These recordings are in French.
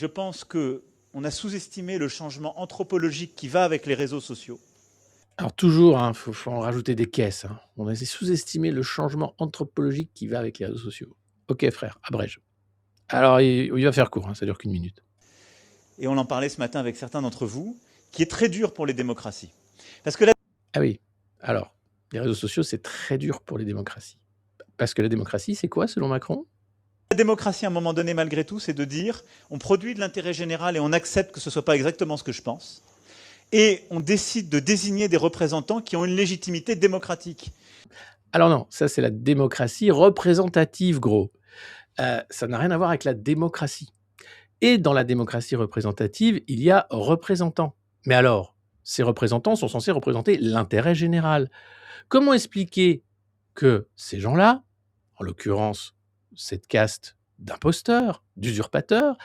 Je pense qu'on a sous-estimé le changement anthropologique qui va avec les réseaux sociaux. Alors toujours, faut en rajouter des caisses. On a sous-estimé le changement anthropologique qui va avec les réseaux sociaux. Ok frère, abrège. Alors il va faire court, ça dure qu'1 minute. Et on en parlait ce matin avec certains d'entre vous, qui est très dur pour les démocraties. Parce que là... Ah oui, alors, les réseaux sociaux, c'est très dur pour les démocraties. Parce que la démocratie, c'est quoi selon Macron? La démocratie, à un moment donné, malgré tout, c'est de dire on produit de l'intérêt général et on accepte que ce ne soit pas exactement ce que je pense. Et on décide de désigner des représentants qui ont une légitimité démocratique. Alors non, ça c'est la démocratie représentative, gros. Ça n'a rien à voir avec la démocratie. Et dans la démocratie représentative, il y a représentants. Mais alors, ces représentants sont censés représenter l'intérêt général. Comment expliquer que ces gens-là, en l'occurrence cette caste d'imposteurs, d'usurpateurs,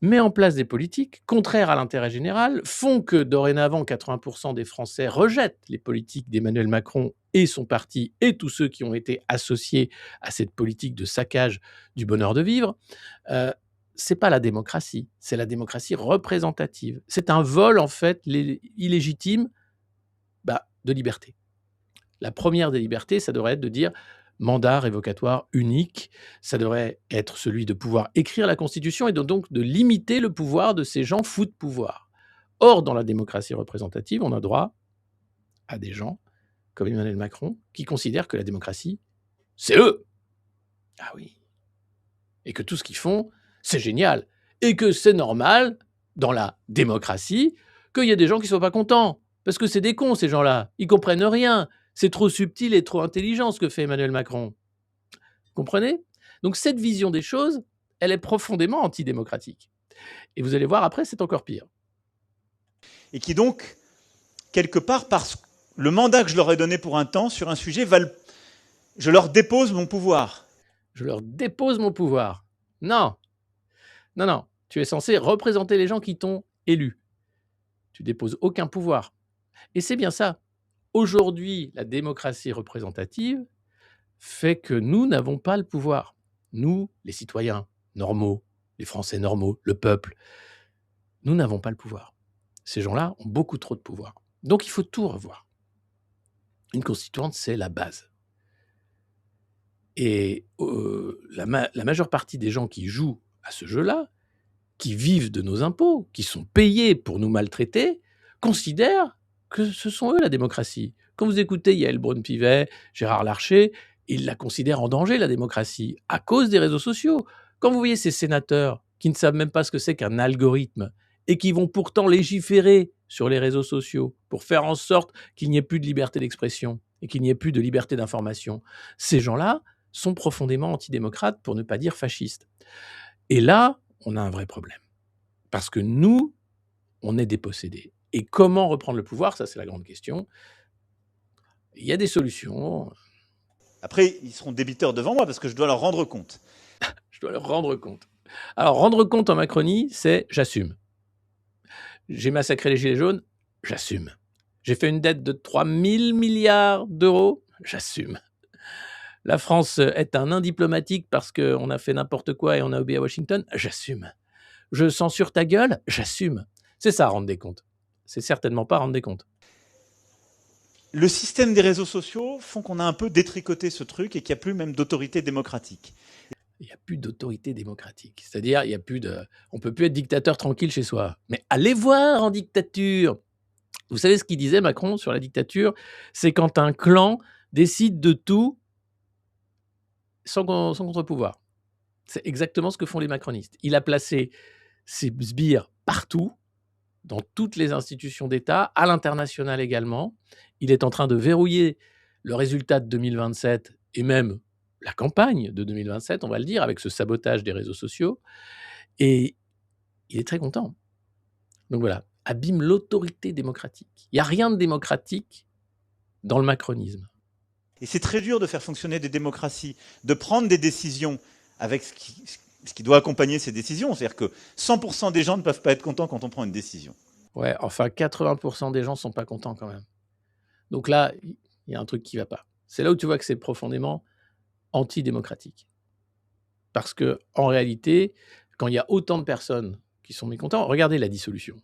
met en place des politiques contraires à l'intérêt général, font que dorénavant 80% des Français rejettent les politiques d'Emmanuel Macron et son parti et tous ceux qui ont été associés à cette politique de saccage du bonheur de vivre. C'est pas la démocratie, c'est la démocratie représentative. C'est un vol en fait illégitime de liberté. La première des libertés, ça devrait être de dire mandat révocatoire unique, ça devrait être celui de pouvoir écrire la Constitution et donc de limiter le pouvoir de ces gens fous de pouvoir. Or, dans la démocratie représentative, on a droit à des gens comme Emmanuel Macron qui considèrent que la démocratie, c'est eux. Ah oui. Et que tout ce qu'ils font, c'est génial. Et que c'est normal, dans la démocratie, qu'il y ait des gens qui ne soient pas contents. Parce que c'est des cons, ces gens-là. Ils comprennent rien. C'est trop subtil et trop intelligent ce que fait Emmanuel Macron. Comprenez? Donc cette vision des choses, elle est profondément antidémocratique. Et vous allez voir, après, c'est encore pire. Et qui donc, quelque part, parce que le mandat que je leur ai donné pour un temps sur un sujet, je leur dépose mon pouvoir. Je leur dépose mon pouvoir. Non. Non, non. Tu es censé représenter les gens qui t'ont élu. Tu déposes aucun pouvoir. Et c'est bien ça. Aujourd'hui, la démocratie représentative fait que nous n'avons pas le pouvoir. Nous, les citoyens normaux, les Français normaux, le peuple, nous n'avons pas le pouvoir. Ces gens-là ont beaucoup trop de pouvoir. Donc il faut tout revoir. Une constituante, c'est la base. Et la majeure partie des gens qui jouent à ce jeu-là, qui vivent de nos impôts, qui sont payés pour nous maltraiter, considèrent que ce sont eux la démocratie. Quand vous écoutez Yael Braun-Pivet, Gérard Larcher, ils la considèrent en danger, la démocratie, à cause des réseaux sociaux. Quand vous voyez ces sénateurs qui ne savent même pas ce que c'est qu'un algorithme et qui vont pourtant légiférer sur les réseaux sociaux pour faire en sorte qu'il n'y ait plus de liberté d'expression et qu'il n'y ait plus de liberté d'information, ces gens-là sont profondément antidémocrates, pour ne pas dire fascistes. Et là, on a un vrai problème. Parce que nous, on est dépossédés. Et comment reprendre le pouvoir? Ça, c'est la grande question. Il y a des solutions. Après, ils seront débiteurs devant moi parce que je dois leur rendre compte. Je dois leur rendre compte. Alors, rendre compte en Macronie, c'est j'assume. J'ai massacré les Gilets jaunes, j'assume. J'ai fait une dette de 3 000 milliards d'euros, j'assume. La France est un nain diplomatique parce qu'on a fait n'importe quoi et on a obéi à Washington, j'assume. Je censure ta gueule, j'assume. C'est ça, rendre des comptes. C'est certainement pas rendre des comptes. Le système des réseaux sociaux font qu'on a un peu détricoté ce truc et qu'il n'y a plus même d'autorité démocratique. Il n'y a plus d'autorité démocratique. C'est-à-dire, on ne peut plus être dictateur tranquille chez soi. Mais allez voir en dictature. Vous savez ce qu'il disait Macron sur la dictature? C'est quand un clan décide de tout sans contre-pouvoir. C'est exactement ce que font les macronistes. Il a placé ses sbires partout, dans toutes les institutions d'État, à l'international également. Il est en train de verrouiller le résultat de 2027 et même la campagne de 2027, on va le dire, avec ce sabotage des réseaux sociaux. Et il est très content. Donc voilà, abîme l'autorité démocratique. Il n'y a rien de démocratique dans le macronisme. Et c'est très dur de faire fonctionner des démocraties, de prendre des décisions avec ce qui doit accompagner ces décisions. C'est-à-dire que 100% des gens ne peuvent pas être contents quand on prend une décision. Ouais, enfin 80% des gens ne sont pas contents quand même. Donc là, il y a un truc qui ne va pas. C'est là où tu vois que c'est profondément antidémocratique. Parce qu'en réalité, quand il y a autant de personnes qui sont mécontents. Regardez la dissolution.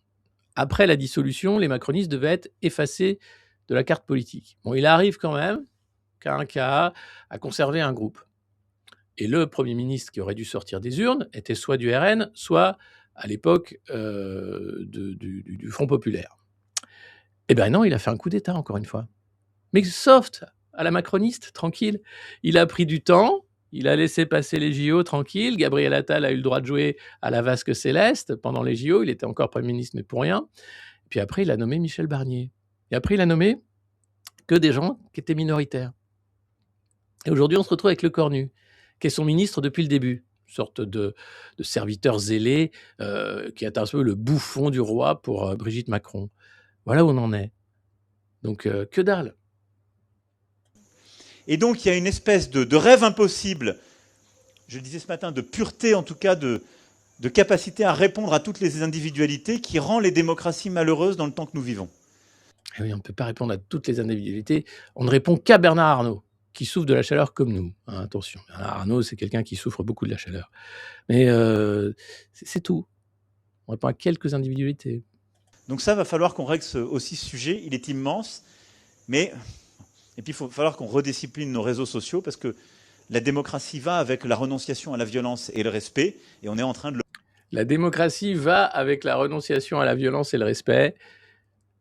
Après la dissolution, les macronistes devaient être effacés de la carte politique. Bon, il arrive quand même qu'un cas a conservé un groupe. Et le Premier ministre qui aurait dû sortir des urnes était soit du RN, soit à l'époque du Front populaire. Eh bien non, il a fait un coup d'État, encore une fois. Mais soft, à la macroniste, tranquille. Il a pris du temps, il a laissé passer les JO tranquille. Gabriel Attal a eu le droit de jouer à la vasque céleste pendant les JO. Il était encore Premier ministre, mais pour rien. Et puis après, il a nommé Michel Barnier. Et après, il a nommé que des gens qui étaient minoritaires. Et aujourd'hui, on se retrouve avec Le Cornu, qui est son ministre depuis le début. Une sorte de serviteur zélé qui est un peu le bouffon du roi pour Brigitte Macron. Voilà où on en est. Donc, que dalle. Et donc, il y a une espèce de rêve impossible, je le disais ce matin, de pureté, en tout cas, de capacité à répondre à toutes les individualités qui rend les démocraties malheureuses dans le temps que nous vivons. Et oui, on ne peut pas répondre à toutes les individualités. On ne répond qu'à Bernard Arnault, qui souffre de la chaleur comme nous. Hein, attention, Bernard Arnault, c'est quelqu'un qui souffre beaucoup de la chaleur. Mais c'est tout. On répond à quelques individualités. Donc ça, va falloir qu'on règle aussi ce sujet. Il est immense, mais... Et puis, il va falloir qu'on rediscipline nos réseaux sociaux, parce que la démocratie va avec la renonciation à la violence et le respect, et on est en train de le... La démocratie va avec la renonciation à la violence et le respect.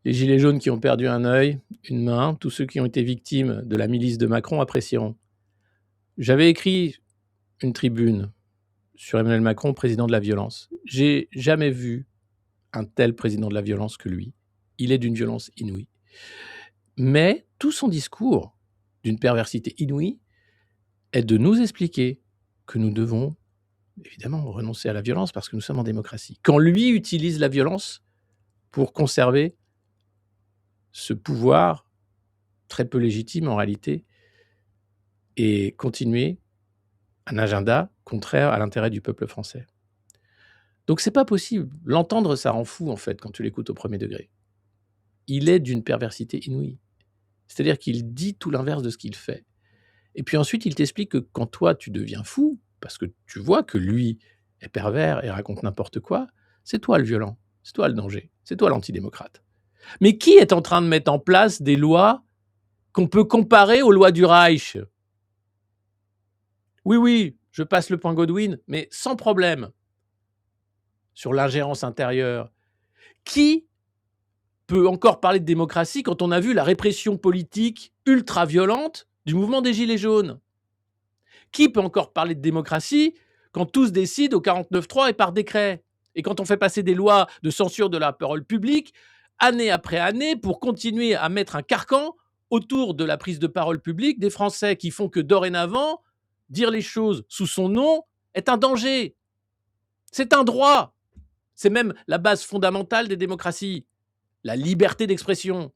Les gilets jaunes qui ont perdu un œil, une main, tous ceux qui ont été victimes de la milice de Macron apprécieront. J'avais écrit une tribune sur Emmanuel Macron, président de la violence. J'ai jamais vu un tel président de la violence que lui. Il est d'une violence inouïe. Mais tout son discours, d'une perversité inouïe, est de nous expliquer que nous devons évidemment renoncer à la violence parce que nous sommes en démocratie. Quand lui utilise la violence pour conserver ce pouvoir très peu légitime en réalité et continuer un agenda contraire à l'intérêt du peuple français. Donc c'est pas possible. L'entendre, ça rend fou en fait quand tu l'écoutes au premier degré. Il est d'une perversité inouïe. C'est-à-dire qu'il dit tout l'inverse de ce qu'il fait. Et puis ensuite, il t'explique que quand toi, tu deviens fou, parce que tu vois que lui est pervers et raconte n'importe quoi, c'est toi le violent, c'est toi le danger, c'est toi l'antidémocrate. Mais qui est en train de mettre en place des lois qu'on peut comparer aux lois du Reich ? Oui, je passe le point Godwin, mais sans problème, sur l'ingérence intérieure. Qui peut encore parler de démocratie quand on a vu la répression politique ultra-violente du mouvement des Gilets jaunes ? Qui peut encore parler de démocratie quand tous décident au 49.3 et par décret ? Et quand on fait passer des lois de censure de la parole publique, année après année, pour continuer à mettre un carcan autour de la prise de parole publique des Français qui font que dorénavant, dire les choses sous son nom est un danger. C'est un droit. C'est même la base fondamentale des démocraties, la liberté d'expression.